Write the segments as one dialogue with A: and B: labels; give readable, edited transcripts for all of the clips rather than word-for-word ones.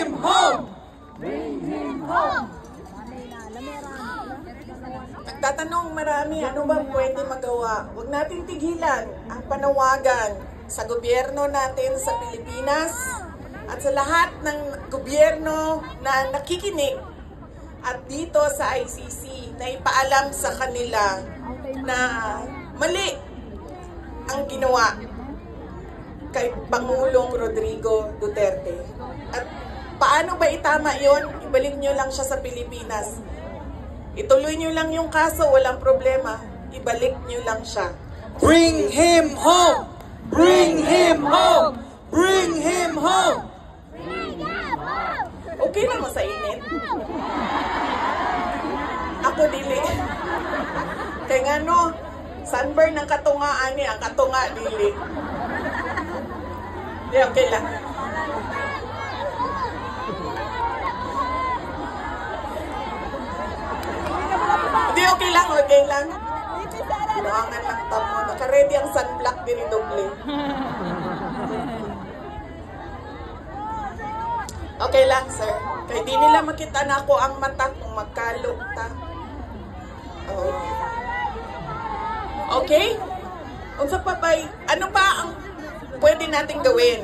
A: him home!
B: Bring him home!
C: Nagtatanong marami, ano ba pwede magawa? Huwag natin tigilan ang panawagan sa gobyerno natin sa Pilipinas at sa lahat ng gobyerno na nakikinig at dito sa ICC na ipaalam sa kanila na mali ang ginawa kay Pangulong Rodrigo Duterte. At paano ba itama yon? Ibalik nyo lang siya sa Pilipinas. Ituloy nyo lang yung kaso, walang problema. Ibalik nyo lang siya.
A: Bring him home! Bring him home! Bring him home!
C: Okay na mo sa init? Ako dili. Kaya nga no, sunburn ng katungaan niya, ang katunga dili. Di, okay lang. Hindi, okay lang, okay lang. Luangan lang tamo. Naka-ready ang sunblock din doble. Okay lang, sir. Kaya di nila makita na ako ang mata kung magkalok ta. Oh. Okay? Unsa pa ba? Ano pa ang pwede natin gawin?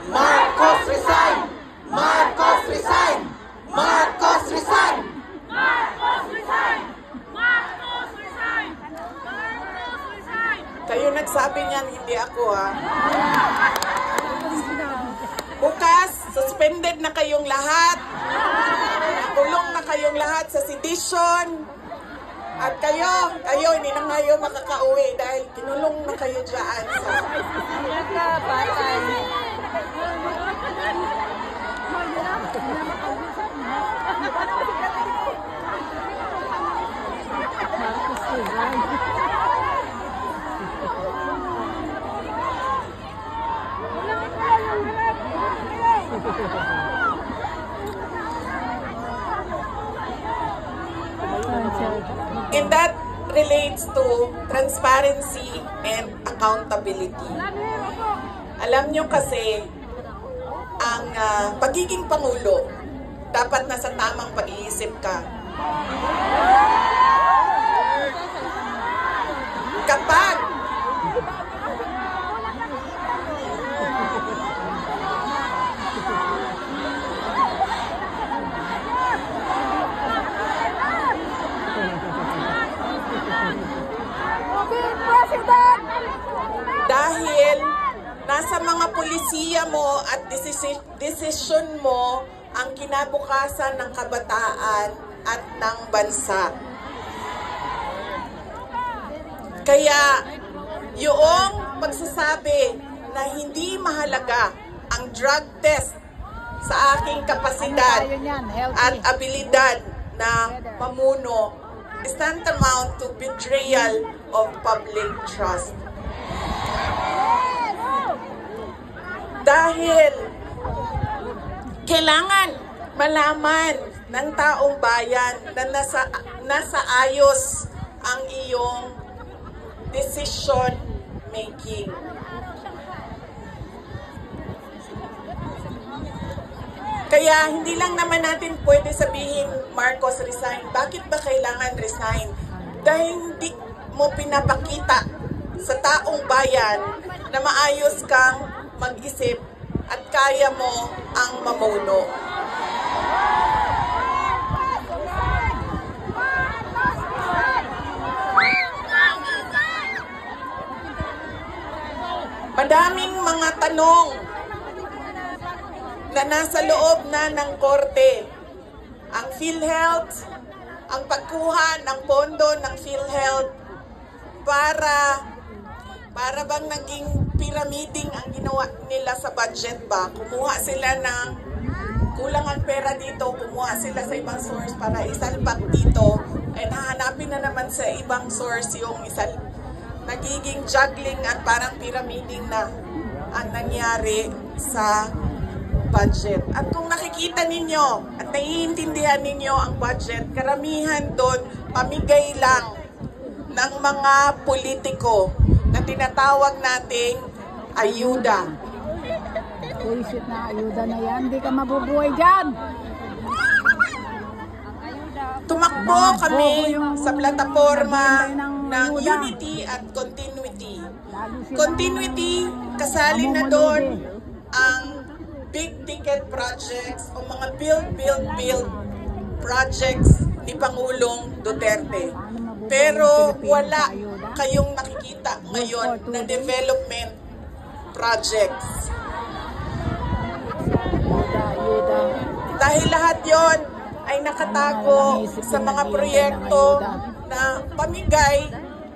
A: Marcos resign! Marcos resign! Marcos resign!
B: Marcos resign! Marcos resign! Marcos resign!
C: Kayo nagsabi niyan, hindi ako ha. Bukas, suspended na kayong lahat. Kulong na kayong lahat sa sedition. At kayo, hindi na kayo makakauwi dahil kinulong na kayo dyan sa... And that relates to transparency and accountability. Alam nyo kasi, ang pagiging Pangulo, dapat nasa tamang pag-iisip ka. Kapag dahil nasa mga pulisiya mo at desisyon mo ang kinabukasan ng kabataan at ng bansa. Kaya yung pagsasabi na hindi mahalaga ang drug test sa aking kapasidad at abilidad na mamuno is tantamount to betrayal of public trust. Dahil kailangan malaman ng taong bayan na nasa ayos ang iyong decision making. Kaya hindi lang naman natin pwede sabihin Marcos resign. Bakit ba kailangan resign? Dahil hindi mo pinapakita sa taong bayan na maayos kang mag-isip at kaya mo ang mamuno. Madaming mga tanong na nasa loob na ng korte. Ang PhilHealth, ang pagkuha ng pondo ng PhilHealth para bang naging pyramiding ang ginawa nila sa budget ba? Kumuha sila ng kulang ang pera dito, kumuha sila sa ibang source para isalpak dito, ay nahanapin na naman sa ibang source yung nagiging juggling at parang pyramiding na ang nangyari sa budget. At kung nakikita ninyo at naiintindihan ninyo ang budget, karamihan doon pamigay lang ng mga politiko na tinatawag nating ayuda.
D: Bullshit na ayuda na yan. Hindi ka mabubuhay dyan.
C: Tumakbo kami sa plataforma ng unity at continuity. Continuity, kasali na doon ang big ticket projects o mga build projects ni Pangulong Duterte. Pero wala kayong nakikita ngayon na development projects. Dahil lahat yon ay nakatago sa mga proyekto na pamigay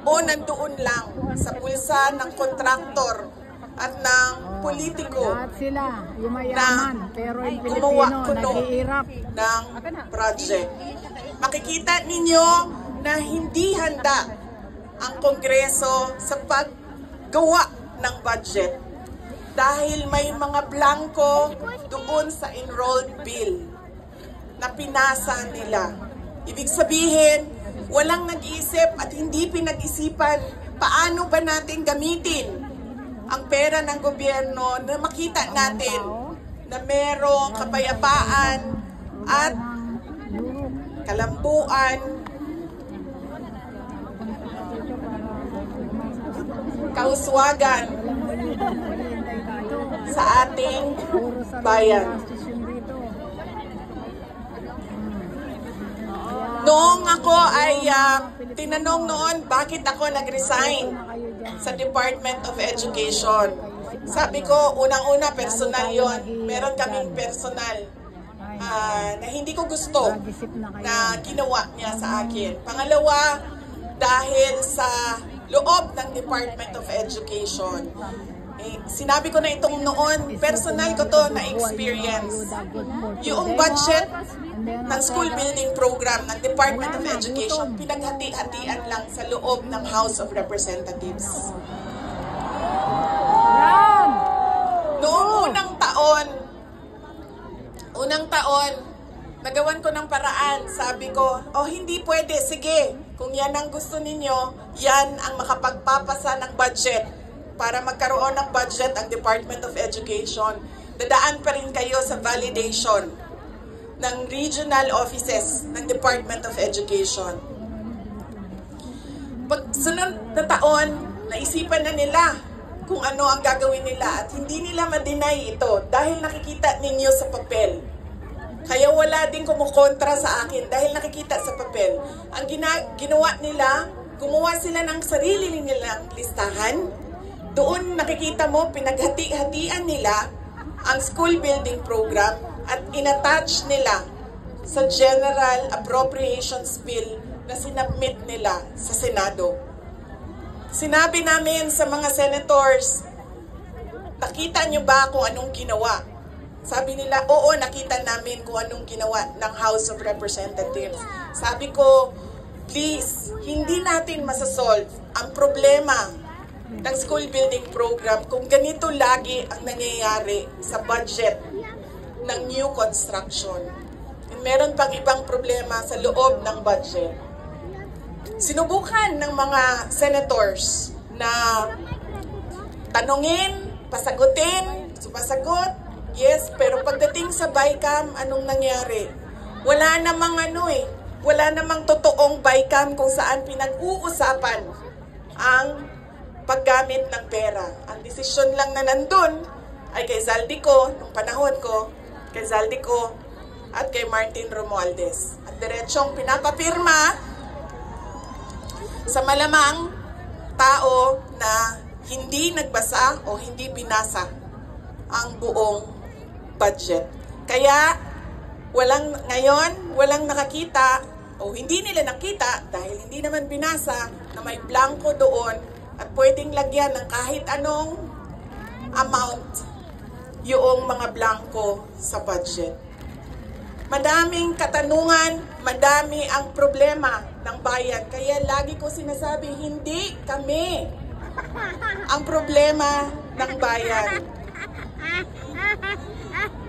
C: o nandoon lang sa pulsa ng kontraktor at ng politiko
D: Lahat sila, yung
C: na
D: mayaman, pero yung
C: gumawa
D: Pilipino,
C: kuno
D: naghihirap.
C: ng project. Makikita ninyo na hindi handa ang Kongreso sa paggawa ng budget dahil may mga blanco doon sa enrolled bill na pinasa nila. Ibig sabihin, walang nag-iisip at hindi pinag-isipan paano ba natin gamitin ang pera ng gobyerno na makita natin na merong kapayapaan at kalambuan, kauswagan sa ating bayan. Noong ako ay tinanong noon bakit ako nag-resign sa Department of Education. Sabi ko, unang-una personal yon. Meron kaming personal na hindi ko gusto na ginawa niya sa akin. Pangalawa, dahil sa loob ng Department of Education. Sinabi ko na itong noon, personal ko to na experience. Yung budget ng school building program ng Department of Education, pinaghati-hatian lang sa loob ng House of Representatives. Noong unang taon, nagawan ko ng paraan. Sabi ko, hindi pwede, sige, kung yan ang gusto ninyo, yan ang makapagpapasa ng budget. Para magkaroon ng budget ang Department of Education, dadaan pa rin kayo sa validation ng regional offices ng Department of Education. Pag sunod na taon, naisipan na nila kung ano ang gagawin nila at hindi nila ma-deny ito dahil nakikita ninyo sa papel. Kaya wala din kumukontra sa akin dahil nakikita sa papel. Ang ginawa nila, gumawa sila ng sarili nilang listahan. Doon nakikita mo, pinaghati-hatian nila ang school building program at inattach nila sa General Appropriations Bill na sinabmit nila sa Senado. Sinabi namin sa mga senators, nakita nyo ba kung anong ginawa? Sabi nila, oo, nakita namin kung anong ginawa ng House of Representatives. Sabi ko, please, hindi natin masasolve ang problema ng school building program kung ganito lagi ang nangyayari sa budget ng new construction. And meron pang ibang problema sa loob ng budget. Sinubukan ng mga senators na tanungin, pasagutin, sumasagot, yes, pero pagdating sa BICAM, anong nangyari? Wala namang totoong BICAM kung saan pinag-uusapan ang paggamit ng pera. Ang desisyon lang na nandun ay kay Zaldico, nung panahon ko, kay Zaldico at kay Martin Romualdez. At diretsong pinapapirma sa malamang tao na hindi nagbasa o hindi binasa ang buong budget. Kaya walang nakakita o hindi nila nakita dahil hindi naman binasa na may blanco doon at pwedeng lagyan ng kahit anong amount yung mga blanco sa budget. Madaming katanungan, madami ang problema ng bayan. Kaya lagi ko sinasabi, hindi kami ang problema ng bayan.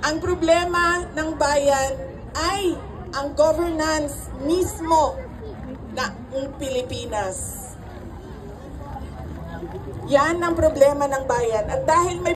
C: Ang problema ng bayan ay ang governance mismo ng Pilipinas. Yan ang problema ng bayan. At dahil may